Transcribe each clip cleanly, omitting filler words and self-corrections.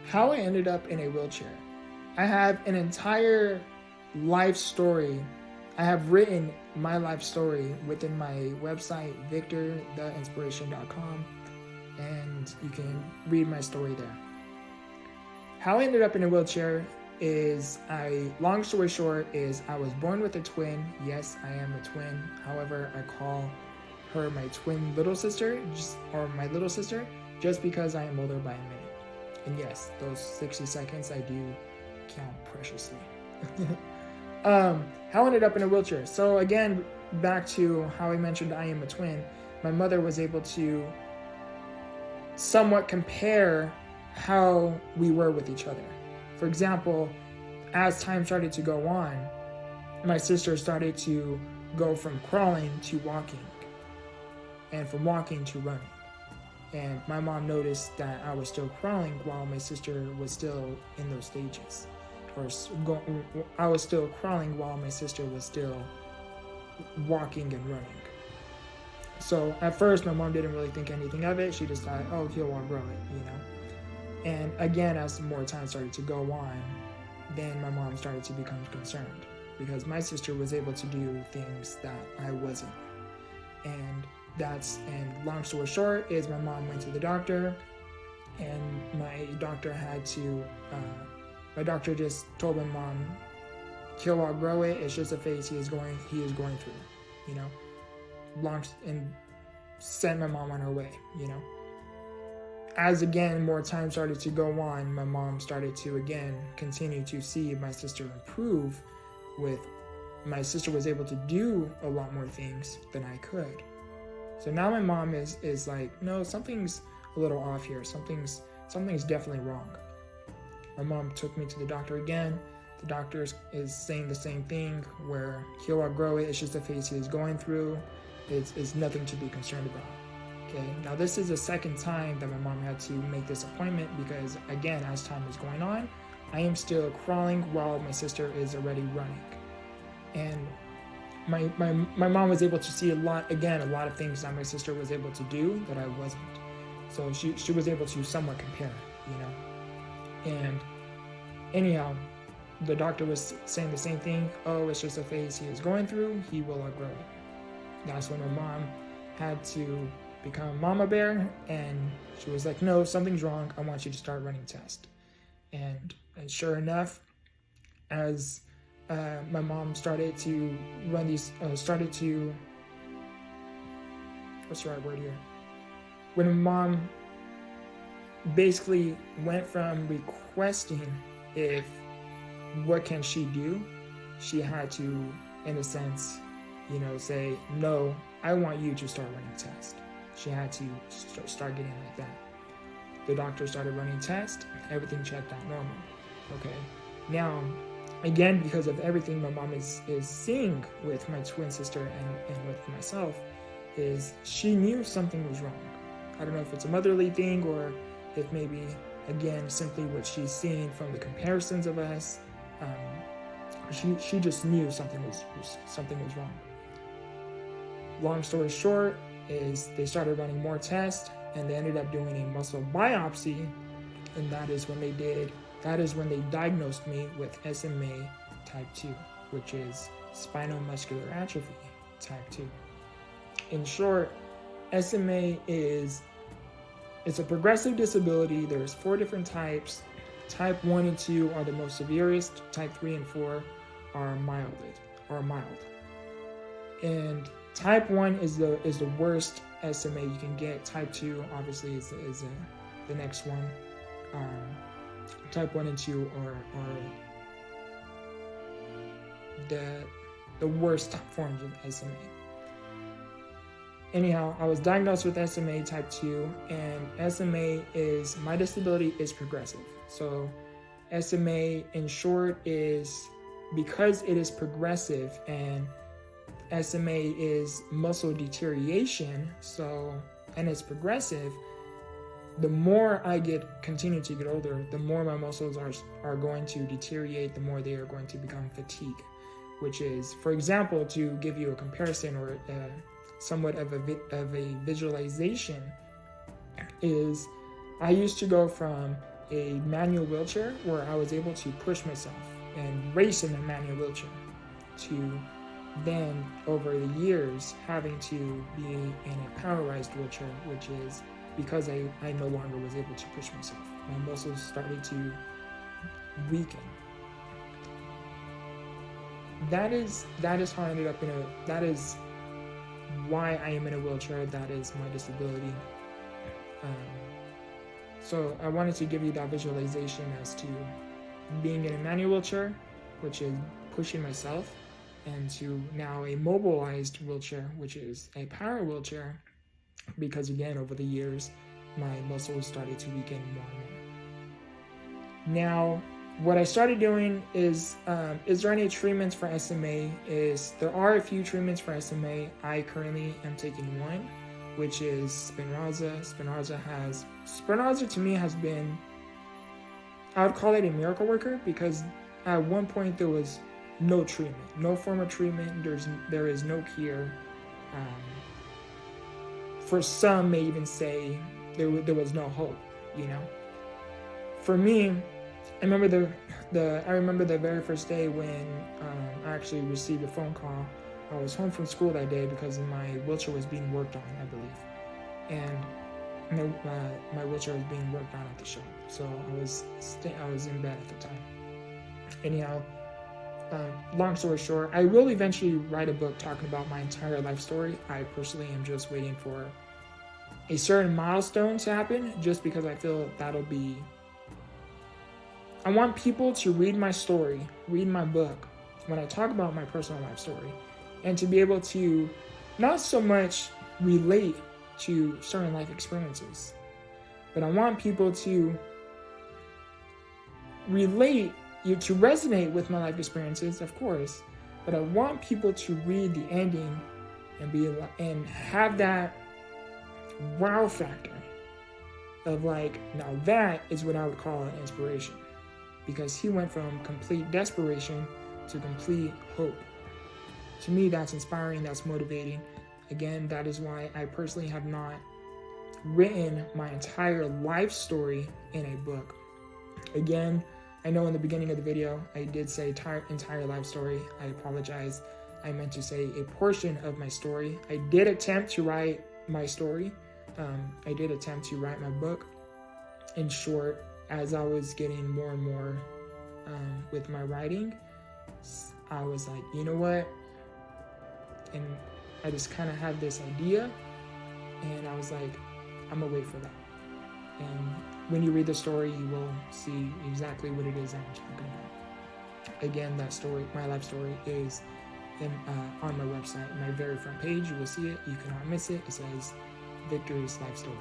How I ended up in a wheelchair. I have an entire life story. I have written my life story within my website, Victortheinspiration.com, and you can read my story there. How I ended up in a wheelchair is, long story short, is I was born with a twin. Yes, I am a twin. However, I call her my twin little sister, or my little sister, just because I am older by a minute. And yes, those 60 seconds I do count preciously. How I ended up in a wheelchair. So again, back to how I mentioned I am a twin. My mother was able to somewhat compare how we were with each other. For example, as time started to go on, my sister started to go from crawling to walking, and from walking to running. And my mom noticed that I was still crawling while my sister was still in those stages. I was still crawling while my sister was still walking and running. So at first, my mom didn't really think anything of it. She just thought, oh, he'll walk, grow it, you know? And again, as more time started to go on, then my mom started to become concerned, because my sister was able to do things that I wasn't. And long story short is, my mom went to the doctor, and my doctor just told my mom, he'll outgrow it, it's just a phase he is going through, you know, and sent my mom on her way, you know. As again, more time started to go on, my mom started to again continue to see my sister improve. My sister was able to do a lot more things than I could. So now my mom is like, no, something's a little off here. Something's definitely wrong. My mom took me to the doctor again. The doctor is saying the same thing, where he'll outgrow it. It's just a phase he is going through. It's nothing to be concerned about. Okay, now this is the second time that my mom had to make this appointment, because again, as time is going on, I am still crawling while my sister is already running. And my mom was able to see a lot of things that my sister was able to do that I wasn't. So she was able to somewhat compare, you know. And anyhow, the doctor was saying the same thing. Oh, it's just a phase he is going through. He will outgrow it. That's when my mom had to become a mama bear, and she was like, no, something's wrong. I want you to start running tests. And sure enough, as my mom started to run these, what's the right word here? When my mom basically went from requesting what can she do, she had to, in a sense, you know, say, no, I want you to start running tests. She had to start getting like that. The doctor started running tests, everything checked out normal. Okay, now, again, because of everything my mom is seeing with my twin sister and with myself, is she knew something was wrong. I don't know if it's a motherly thing, or if maybe, again, simply what she's seeing from the comparisons of us. She just knew something was wrong. Long story short is, they started running more tests, and they ended up doing a muscle biopsy, and that is when they diagnosed me with SMA type 2, which is spinal muscular atrophy type 2. In short, SMA it's a progressive disability. There's 4 different types. Type 1 and 2 are the most severest. Type 3 and 4 are mild. And type 1 is the worst SMA you can get. Type 2 obviously is the next one. Type 1 and 2 are the worst forms of SMA. Anyhow, I was diagnosed with SMA type 2, and SMA my disability is progressive. So SMA, in short, is, because it is progressive, and SMA is muscle deterioration, and it's progressive, the more I continue to get older, the more my muscles are going to deteriorate, the more they are going to become fatigued, which is, for example, to give you a comparison, or somewhat of a visualization, is I used to go from a manual wheelchair where I was able to push myself and race in a manual wheelchair, to then over the years having to be in a powerized wheelchair, which is because I no longer was able to push myself. My muscles started to weaken. That is how I ended up that is why I am in a wheelchair. That is my disability. So I wanted to give you that visualization as to being in a manual wheelchair, which is pushing myself, and to now a mobilized wheelchair, which is a power wheelchair, because again, over the years, my muscles started to weaken more and more. Now, what I started doing is there any treatments for SMA? There are a few treatments for SMA. I currently am taking one, which is Spinraza. Spinraza to me has been, I would call it a miracle worker, because at one point there was no treatment, no form of treatment. There is no cure. For some may even say there was no hope. For me, I remember the very first day when I actually received a phone call. I was home from school that day because my wheelchair was being worked on, I believe, and my wheelchair was being worked on at the shop. So I was in bed at the time. Anyhow, long story short, I will eventually write a book talking about my entire life story. I personally am just waiting for a certain milestone to happen, just because I feel that'll be. I want people to read my story, read my book, when I talk about my personal life story, and to be able to not so much relate to certain life experiences, but I want people to relate, to resonate with my life experiences, of course, but I want people to read the ending and have that wow factor of like, now that is what I would call an inspiration. Because he went from complete desperation to complete hope. To me, that's inspiring, that's motivating. Again, that is why I personally have not written my entire life story in a book. Again, I know in the beginning of the video, I did say entire life story. I apologize. I meant to say a portion of my story. I did attempt to write my story. I did attempt to write my book. In short, as I was getting more and more with my writing, I was like, you know what? And I just kind of had this idea, and I was like, I'm gonna wait for that. And when you read the story, you will see exactly what it is I'm talking about. Again, that story, my life story, is on my website. My very front page, you will see it. You cannot miss it. It says Victor's life story.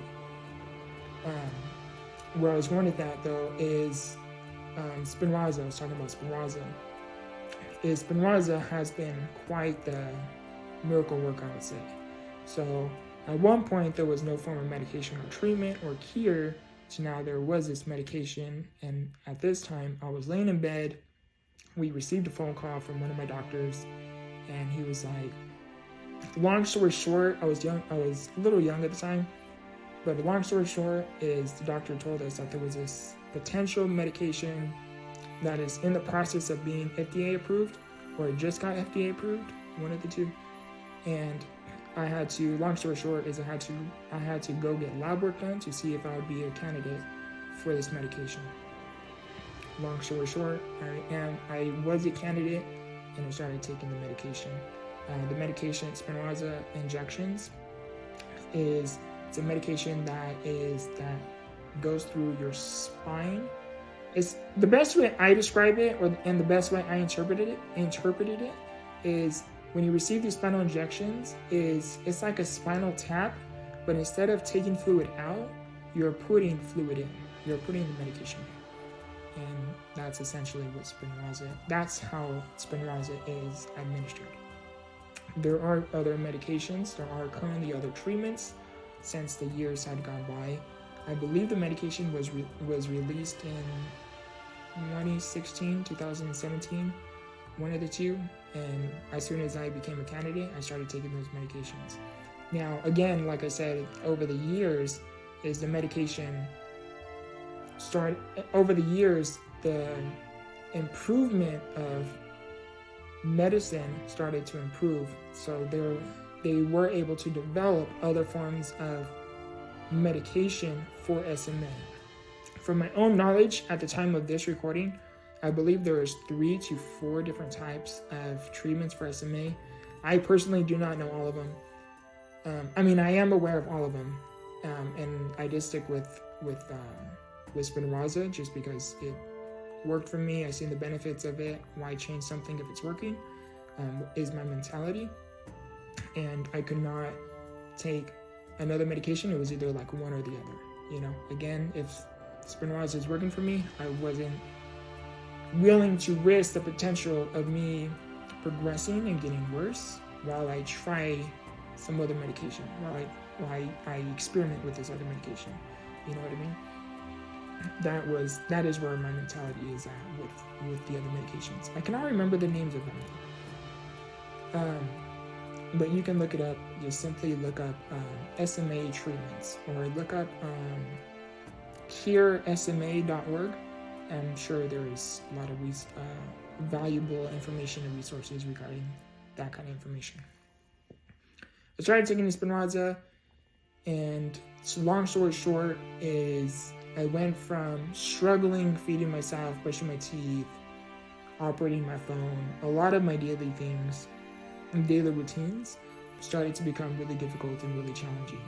Where I was going with that, though, is Spinraza. I was talking about Spinraza. Spinraza has been quite the miracle work, I would say. So at one point, there was no form of medication or treatment or cure, so now there was this medication. And at this time, I was laying in bed. We received a phone call from one of my doctors, and he was like, long story short, I was a little young at the time, but the long story short is the doctor told us that there was this potential medication that is in the process of being FDA approved, or it just got FDA approved, one of the two. And I had to, long story short is I had to go get lab work done to see if I would be a candidate for this medication. Long story short, I was a candidate, and I started taking the medication. The medication, Spinraza injections, it's a medication that goes through your spine. It's the best way I describe it, and the best way I interpreted it is when you receive these spinal injections, it's like a spinal tap, but instead of taking fluid out, you're putting fluid in. You're putting the medication in. And that's essentially what Spinraza, that's how Spinraza is administered. There are other medications, there are currently other treatments since the years had gone by. I believe the medication was released in 2016, 2017, one of the two. And as soon as I became a candidate, I started taking those medications. Now, again, like I said, over the years, is the medication over the years, the improvement of medicine started to improve. So they were able to develop other forms of medication for SMA. From my own knowledge, at the time of this recording, I believe there is 3 to 4 different types of treatments for SMA. I personally do not know all of them. I am aware of all of them, and I did stick with Spinraza just because it worked for me. I've seen the benefits of it. Why change something if it's working? Is my mentality. And I could not take another medication. It was either like one or the other. Again, if Spinraza is working for me, I wasn't willing to risk the potential of me progressing and getting worse while I try some other medication, while I experiment with this other medication. You know what I mean? That is where my mentality is at with the other medications. I cannot remember the names of them, but you can look it up. Just simply look up SMA treatments, or look up curesma.org. I'm sure there is a lot of valuable information and resources regarding that kind of information. I started taking Spinraza, and long story short is I went from struggling feeding myself, brushing my teeth, operating my phone, a lot of my daily things and daily routines started to become really difficult and really challenging.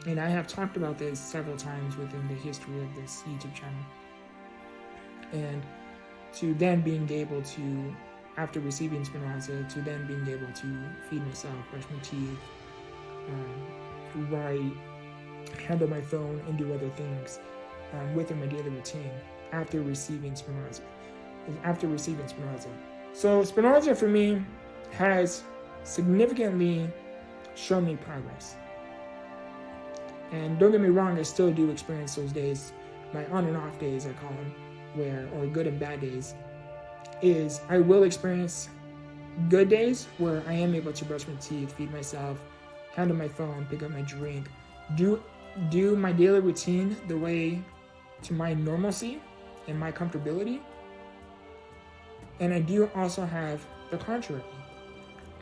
And I have talked about this several times within the history of this YouTube channel. And to then being able to, after receiving Spinraza, to then being able to feed myself, brush my teeth, write, handle my phone, and do other things within my daily routine after receiving Spinraza. So Spinraza for me has significantly shown me progress. And don't get me wrong, I still do experience those days, my on and off days I call them, or good and bad days, is I will experience good days where I am able to brush my teeth, feed myself, handle my phone, pick up my drink, do my daily routine the way to my normalcy and my comfortability. And I do also have the contrary,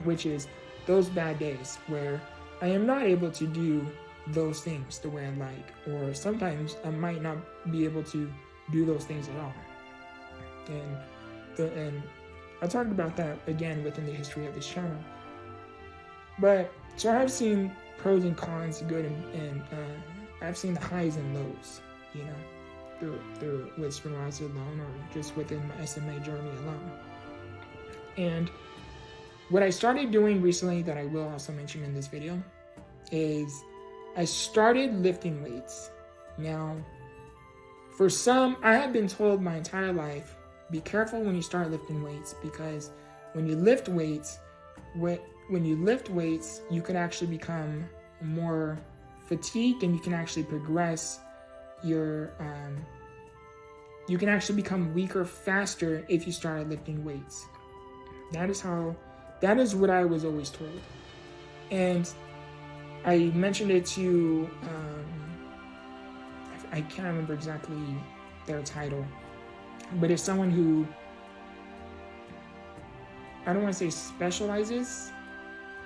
which is those bad days where I am not able to do those things the way I like, or sometimes I might not be able to do those things at all. And I talked about that again within the history of this channel. But so I've seen pros and cons, good and I've seen the highs and lows, through with Spinraza alone, or just within my SMA journey alone. And what I started doing recently, that I will also mention in this video, is I started lifting weights. Now, for some, I have been told my entire life, be careful when you start lifting weights, because when you lift weights, you can actually become more fatigued, and you can actually progress you can actually become weaker faster if you start lifting weights. That is what I was always told. And I mentioned it to, I can't remember exactly their title, but it's someone who, I don't want to say specializes,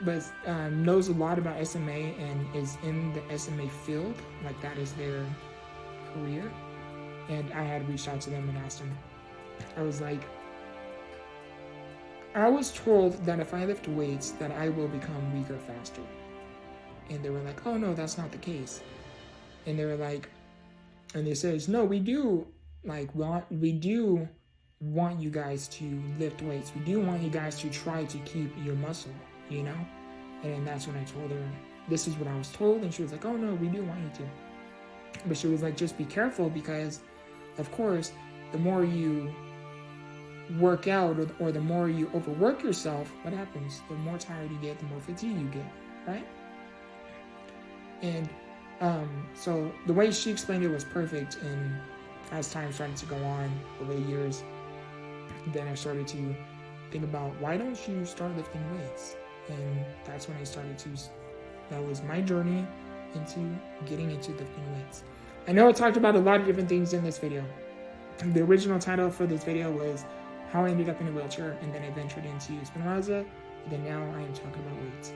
but knows a lot about SMA and is in the SMA field, like that is their career. And I had reached out to them and asked them, I was like, I was told that if I lift weights that I will become weaker faster. And they were like, oh no, that's not the case. And they were like, and they says, no, we do want you guys to lift weights. We do want you guys to try to keep your muscle, And that's when I told her, this is what I was told. And she was like, oh no, we do want you to. But she was like, just be careful, because of course, the more you work out or the more you overwork yourself, what happens? The more tired you get, the more fatigue you get, right? And so the way she explained it was perfect. And as time started to go on over the years, then I started to think about, why don't you start lifting weights? And that's when I started to, that was my journey into getting into lifting weights. I know I talked about a lot of different things in this video. The original title for this video was how I ended up in a wheelchair, and then I ventured into Spinraza, and then now I am talking about weights.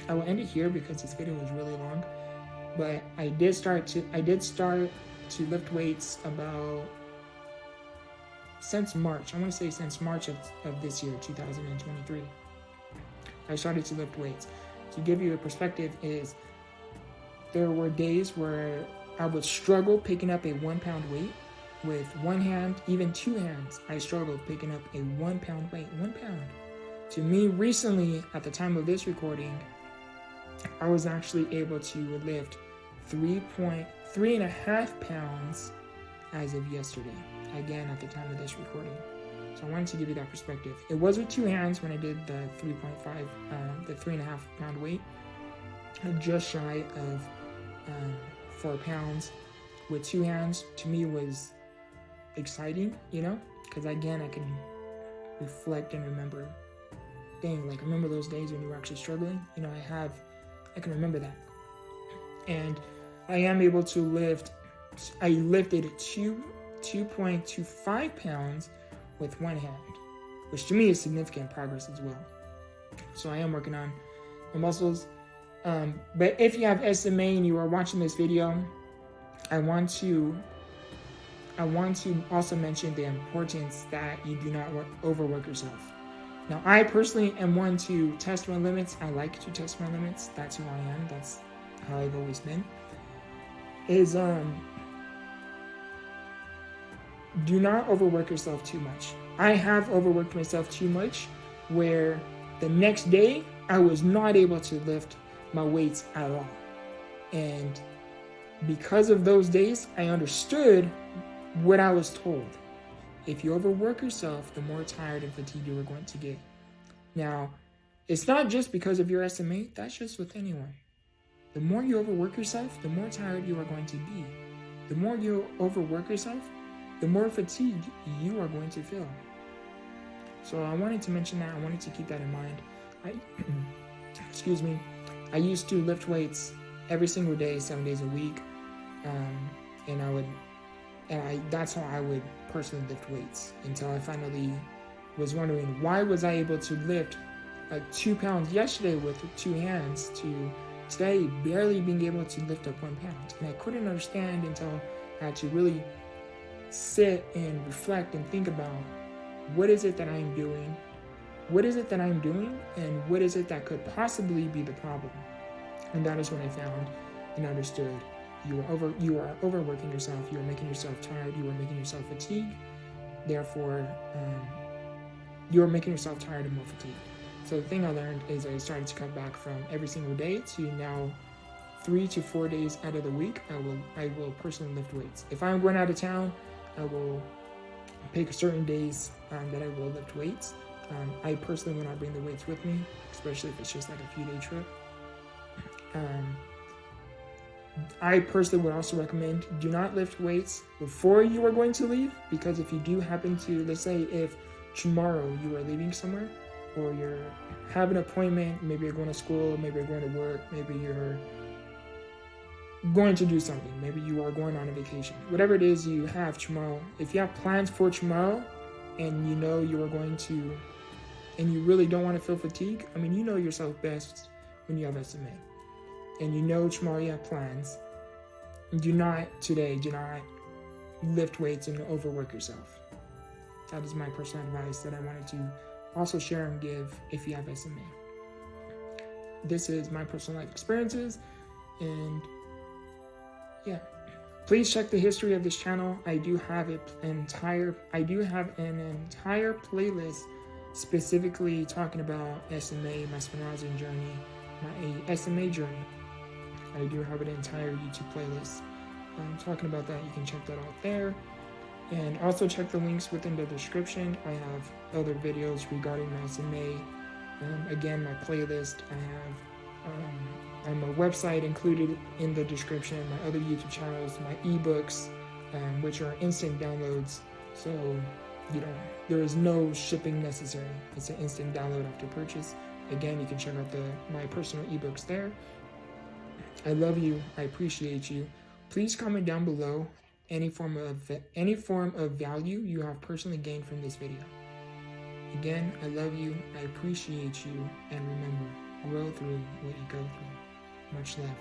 I will end it here because this video was really long, but I did start to lift weights about since March. I want to say since March of this year, 2023. I started to lift weights. To give you a perspective is there were days where I would struggle picking up a 1 pound weight with one hand, even two hands. I struggled picking up a 1 pound weight, 1 pound. To me, recently, at the time of this recording, I was actually able to lift 3.5 pounds as of yesterday. Again, at the time of this recording. So I wanted to give you that perspective. It was with two hands when I did the 3.5 pound weight. Just shy of 4 pounds with two hands. To me was exciting, because again, I can reflect and remember remember those days when you were actually struggling. I can remember that. And I am able to I lifted 2.25 pounds with one hand, which to me is significant progress as well. So I am working on my muscles. But if you have SMA and you are watching this video, I want to also mention the importance that you do not overwork yourself. Now, I personally am one to test my limits. I like to test my limits. That's who I am. That's how I've always been. Do not overwork yourself too much. I have overworked myself too much, where the next day I was not able to lift my weights at all. And because of those days, I understood what I was told. If you overwork yourself, the more tired and fatigued you are going to get. Now, it's not just because of your SMA, that's just with anyone. The more you overwork yourself, the more tired you are going to be. The more you overwork yourself, the more fatigued you are going to feel. So I wanted to mention that. I wanted to keep that in mind. I used to lift weights every single day, 7 days a week. That's how I would personally lift weights, until I finally was wondering, why was I able to lift 2 pounds yesterday with two hands to today barely being able to lift up 1 pound. And I couldn't understand until I had to really sit and reflect and think about, what is it that I'm doing? What is it that I'm doing? And what is it that could possibly be the problem? And that is when I found and understood you are overworking yourself. You are making yourself tired. You are making yourself fatigued. Therefore, you are making yourself tired and more fatigued. So the thing I learned is I started to cut back from every single day to now 3 to 4 days out of the week. I will personally lift weights. If I'm going out of town, I will pick certain days that I will lift weights. I personally will not bring the weights with me, especially if it's just like a few day trip. I personally would also recommend, do not lift weights before you are going to leave, because if you do happen to, let's say if tomorrow you are leaving somewhere, or you're having an appointment, maybe you're going to school, maybe you're going to work, maybe you're going to do something, maybe you are going on a vacation, whatever it is you have tomorrow, if you have plans for tomorrow and you know you are going to, and you really don't want to feel fatigue, you know yourself best when you have SMA. And you know tomorrow you have plans, do not lift weights and overwork yourself. That is my personal advice that I wanted to also share and give if you have SMA. This is my personal life experiences, and yeah. Please check the history of this channel. I do have an entire playlist specifically talking about SMA, my Spinraza journey, my SMA journey. I do have an entire YouTube playlist talking about that. You can check that out there. And also check the links within the description. I have other videos regarding my SMA. Again, my playlist. I have my website included in the description. My other YouTube channels, my ebooks, which are instant downloads. So, there is no shipping necessary. It's an instant download after purchase. Again, you can check out my personal ebooks there. I love you. I appreciate you. Please comment down below any form of value you have personally gained from this video. Again, I love you, I appreciate you, and remember, grow through what you go through. Much love.